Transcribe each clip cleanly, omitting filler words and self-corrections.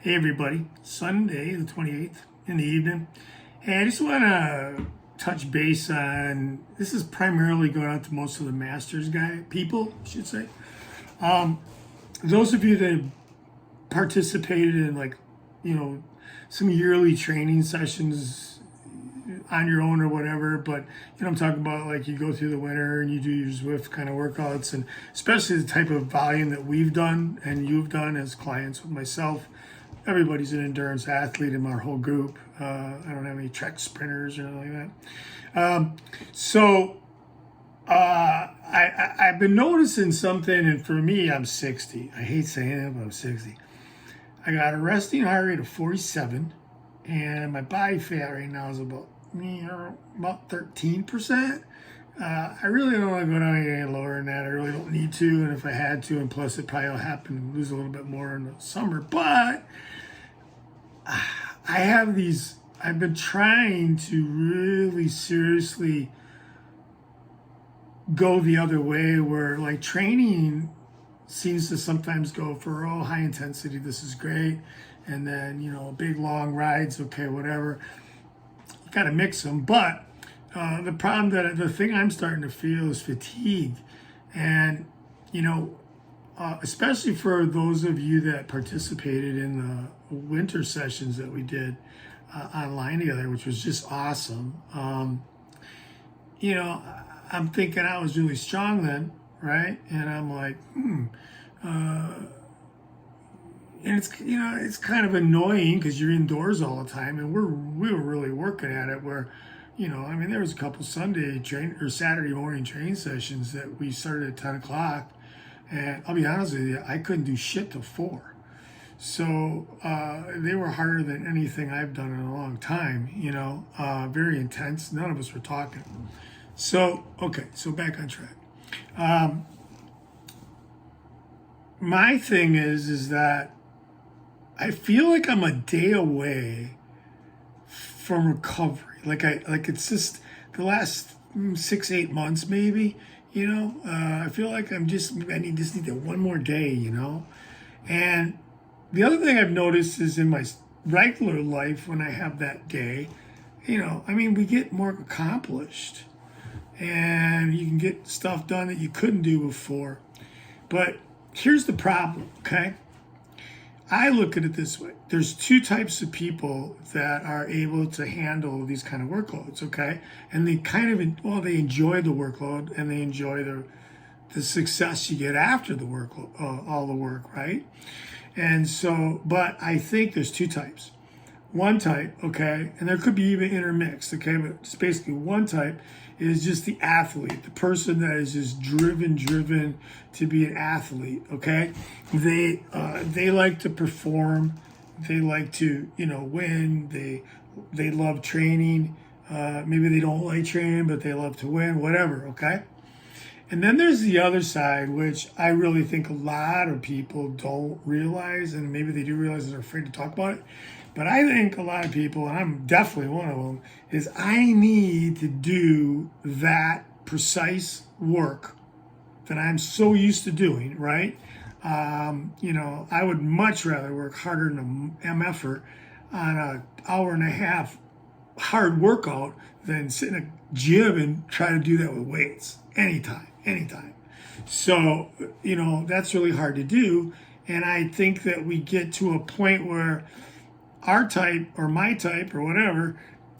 Hey everybody, Sunday the 28th in the evening. Hey, I just want to touch base on this is primarily going out to most of the Masters people, I should say. Those of you that participated in some yearly training sessions on your own or whatever, but I'm talking about like you go through the winter and you do your Zwift kind of workouts, and especially the type of volume that we've done and you've done as clients with myself. Everybody's an endurance athlete in our whole group. I don't have any Trek sprinters or anything like that. I've been noticing something, and for me, I'm 60. I hate saying it, but I'm 60. I got a resting heart rate of 47, and my body fat right now is about 13%. I really don't want to go down any lower than that. I really don't need to, and if I had to, and plus it probably will happen to lose a little bit more in the summer. But I've been trying to really seriously go the other way, where like training seems to sometimes go for high intensity, this is great, and then big long rides, okay, whatever. You got to mix them, but the thing I'm starting to feel is fatigue, and especially for those of you that participated in the winter sessions that we did online together, which was just awesome. I'm thinking I was really strong then, right? And I'm like, and it's kind of annoying because you're indoors all the time, and we were really working at it. Where, there was a couple Saturday morning training sessions that we started at 10 o'clock, and I'll be honest with you, I couldn't do shit till 4. So they were harder than anything I've done in a long time. Very intense. None of us were talking. So back on track. My thing is that I feel like I'm a day away from recovery. Like it's just the last 6-8 months maybe. I feel like I just need that one more day. And the other thing I've noticed is in my regular life, when I have that day, we get more accomplished, and you can get stuff done that you couldn't do before. But here's the problem, okay? I look at it this way. There's two types of people that are able to handle these kind of workloads, okay? And they they enjoy the workload, and they enjoy the success you get after the workload, all the work, right? And so, but I think there's two types. One type, okay, and there could be even intermixed, okay, but it's basically one type is just the athlete, the person that is just driven to be an athlete, okay? They like to perform, they like to, win, they love training, maybe they don't like training, but they love to win, whatever, okay? And then there's the other side, which I really think a lot of people don't realize, and maybe they do realize and are afraid to talk about it. But I think a lot of people, and I'm definitely one of them, is I need to do that precise work that I'm so used to doing, right? I would much rather work harder than a MFer on an hour and a half hard workout than sit in a gym and try to do that with weights anytime. So, that's really hard to do. And I think that we get to a point where our type or my type or whatever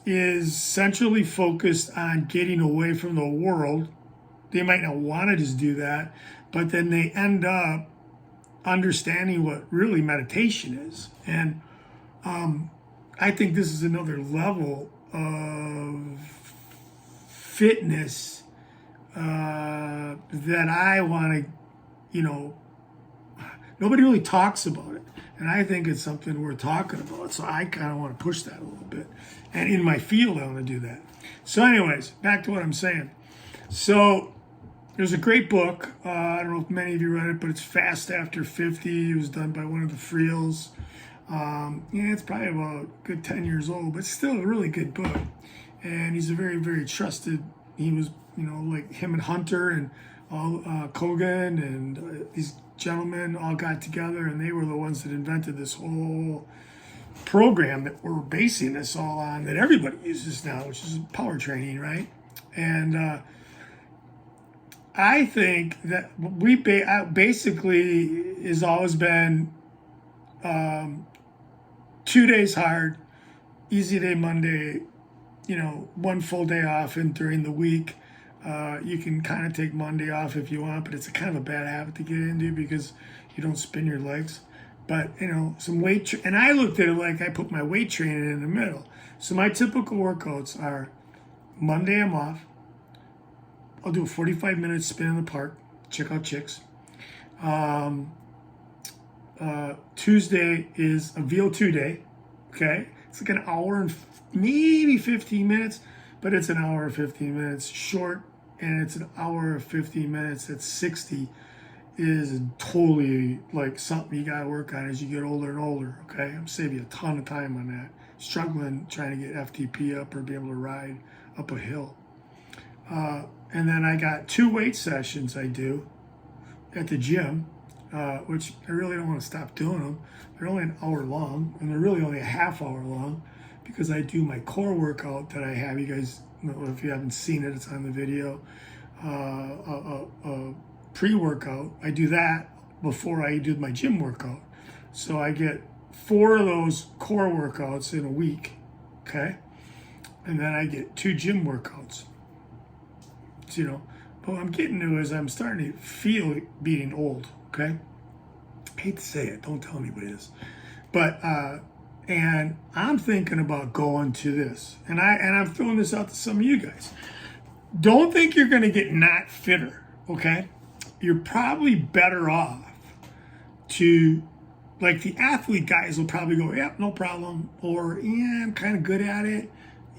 is centrally focused on getting away from the world. They might not want to just do that, but then they end up understanding what really meditation is. And I think this is another level of fitness that I want to, nobody really talks about it. And I think it's something worth talking about. So I kind of want to push that a little bit. And in my field, I want to do that. So anyways, back to what I'm saying. So there's a great book. I don't know if many of you read it, but it's Fast After 50. It was done by one of the Friels. It's probably about a good 10 years old, but still a really good book. And he's a very, very trusted, he was, like him and Hunter and all Kogan and these gentlemen all got together, and they were the ones that invented this whole program that we're basing this all on, that everybody uses now, which is power training, right? And I think that we basically has always been 2 days hard, easy day Monday, one full day off, and during the week, you can kind of take Monday off if you want, but it's a kind of a bad habit to get into because you don't spin your legs. But, some weight, and I looked at it like I put my weight training in the middle. So my typical workouts are Monday I'm off. I'll do a 45-minute spin in the park, check out chicks. Tuesday is a VO2 day, okay? It's like an hour and maybe 15 minutes, but it's an hour and 15 minutes short, and it's an hour and 15 minutes at 60 is totally like something you gotta work on as you get older and older, okay? I'm saving you a ton of time on that. Struggling trying to get FTP up or be able to ride up a hill. And then I got 2 weight sessions I do at the gym, which I really don't want to stop doing them. They're only an hour long, and they're really only a half hour long because I do my core workout that I have. You guys know, if you haven't seen it, it's on the video. Pre-workout, I do that before I do my gym workout. So I get 4 of those core workouts in a week, okay? And then I get 2 gym workouts. So, but what I'm getting to is I'm starting to feel being old, okay? I hate to say it, don't tell anybody this. But, and I'm thinking about going to this. And I'm throwing this out to some of you guys. Don't think you're going to get not fitter, okay? You're probably better off to, like the athlete guys will probably go, yeah, no problem. Or, yeah, I'm kind of good at it.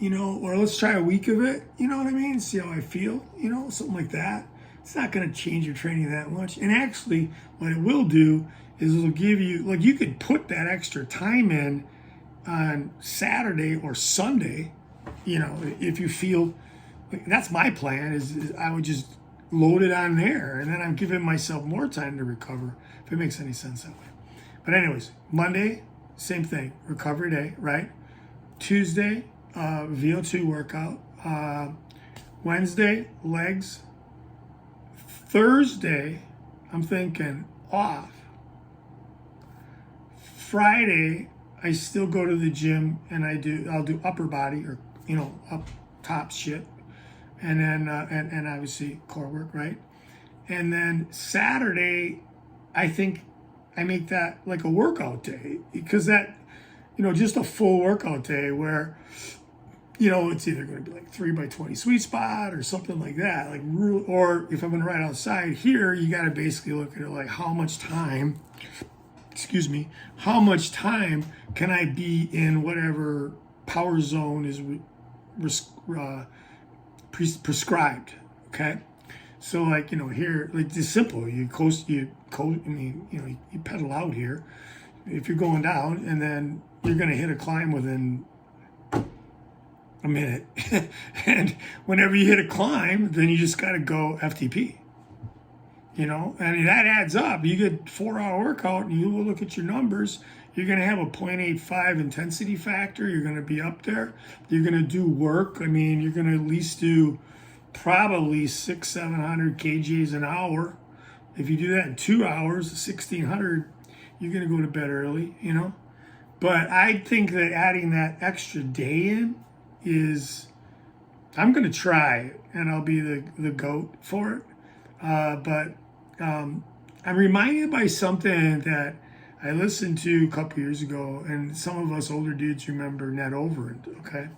Or let's try a week of it, you know what I mean? See how I feel, something like that. It's not going to change your training that much. And actually, what it will do is it'll give you, like, you could put that extra time in on Saturday or Sunday, if you feel, like, that's my plan, is I would just load it on there, and then I'm giving myself more time to recover, if it makes any sense that way. But anyways, Monday, same thing, recovery day, right? Tuesday, VO2 workout. Wednesday, legs. Thursday, I'm thinking off. Friday, I still go to the gym and I'll do upper body or, up top shit. And then, and obviously core work, right? And then Saturday, I think I make that like a workout day because that, just a full workout day where, it's either going to be like 3x20 sweet spot or something like that. Like, or if I'm going to ride outside here, you got to basically look at it like how much time can I be in whatever power zone is prescribed. Okay. So like, here, like it's simple, you pedal out here if you're going down, and then you're going to hit a climb within a minute. And whenever you hit a climb, then you just got to go FTP, and that adds up. You get 4-hour workout and you will look at your numbers. You're going to have a 0.85 intensity factor. You're going to be up there. You're going to do work. I mean, you're going to at least do probably 600-700 kgs an hour. If you do that in 2 hours, 1,600, you're going to go to bed early, But I think that adding that extra day in I'm going to try it, and I'll be the goat for it. But I'm reminded by something that I listened to a couple years ago, and some of us older dudes remember Ned Overend, okay?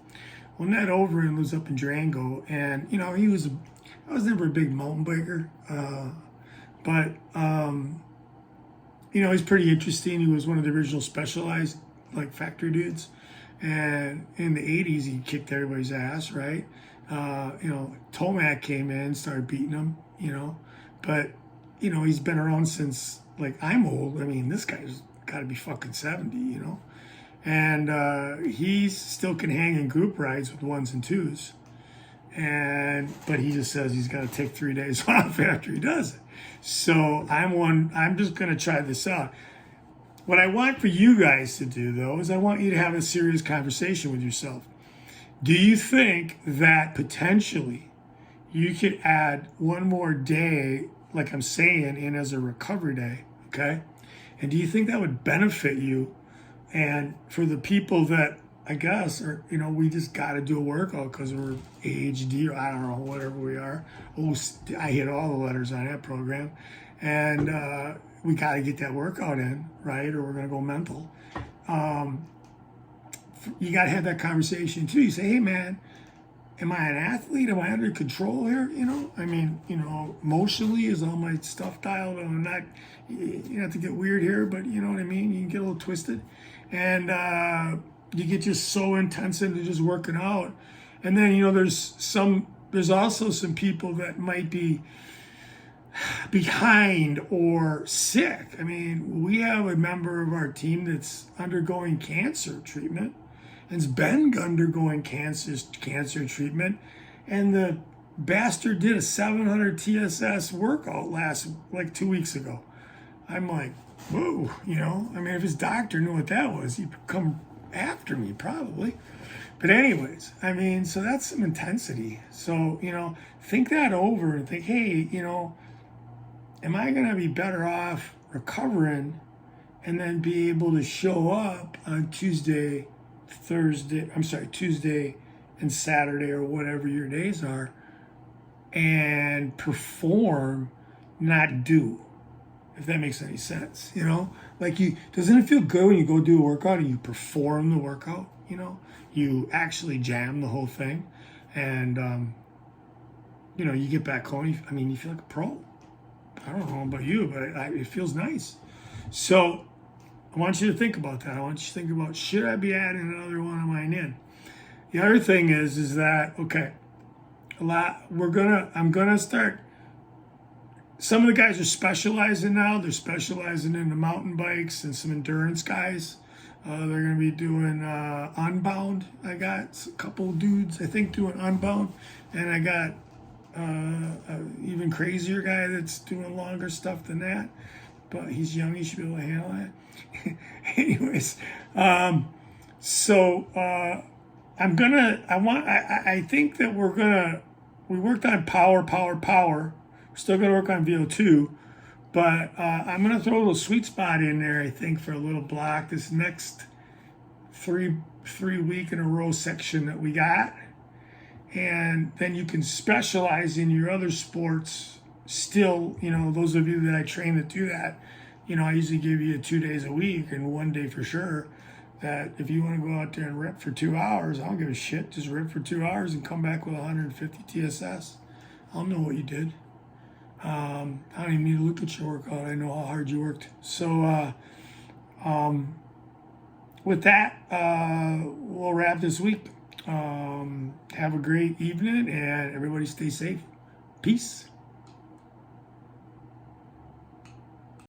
Well, Ned Overend lives up in Durango, and, I was never a big mountain biker, but, he's pretty interesting. He was one of the original Specialized, like, factory dudes, and in the 80s, he kicked everybody's ass, right? Tomac came in, started beating him, but, he's been around since, like, I'm old. I mean, this guy's got to be fucking 70, and he still can hang in group rides with 1s and 2s. but he just says he's got to take 3 days off after he does it. So I'm just going to try this out. What I want for you guys to do, though, is I want you to have a serious conversation with yourself. Do you think that potentially you could add one more day, like I'm saying, in as a recovery day, okay? And do you think that would benefit you? And for the people that I guess, or we just got to do a workout because we're ADHD, or I don't know, whatever we are. Oh, I hit all the letters on that program, and we got to get that workout in, right? Or we're gonna go mental. You got to have that conversation too. You say, hey man, am I an athlete? Am I under control here? Emotionally, is all my stuff dialed? I'm not, you have to get weird here, but you know what I mean? You can get a little twisted. And you get just so intense into just working out. And then, there's also some people that might be behind or sick. I mean, we have a member of our team that's undergoing cancer treatment, and has been undergoing cancer treatment, and the bastard did a 700 TSS workout like 2 weeks ago. I'm like, whoa, if his doctor knew what that was, he'd come after me probably. But anyways, so that's some intensity. So, think that over and think, hey, am I going to be better off recovering and then be able to show up on Tuesday and Saturday, or whatever your days are, and perform, not do, if that makes any sense, doesn't it feel good when you go do a workout and you perform the workout, you actually jam the whole thing, and, you get back home, you feel like a pro. I don't know about you, but it feels nice. So I want you to think about that. I want you to think about, should I be adding another one of mine in? The other thing is that, okay, I'm gonna start. Some of the guys are specializing now. They're specializing in the mountain bikes and some endurance guys. They're gonna be doing Unbound. I got a couple dudes, I think, doing Unbound, and I got an even crazier guy that's doing longer stuff than that. But he's young, he should be able to handle that. Anyways, I think that we worked on power. We're still gonna work on VO2, but I'm gonna throw a little sweet spot in there, I think, for a little block, this next three week in a row section that we got. And then you can specialize in your other sports still, those of you that I train that do that, I usually give you 2 days a week and 1 day for sure, that if you want to go out there and rip for 2 hours, I don't give a shit. Just rip for 2 hours and come back with 150 TSS. I'll know what you did. I don't even need to look at your workout. I know how hard you worked. So with that, we'll wrap this week. Have a great evening, and everybody stay safe. Peace.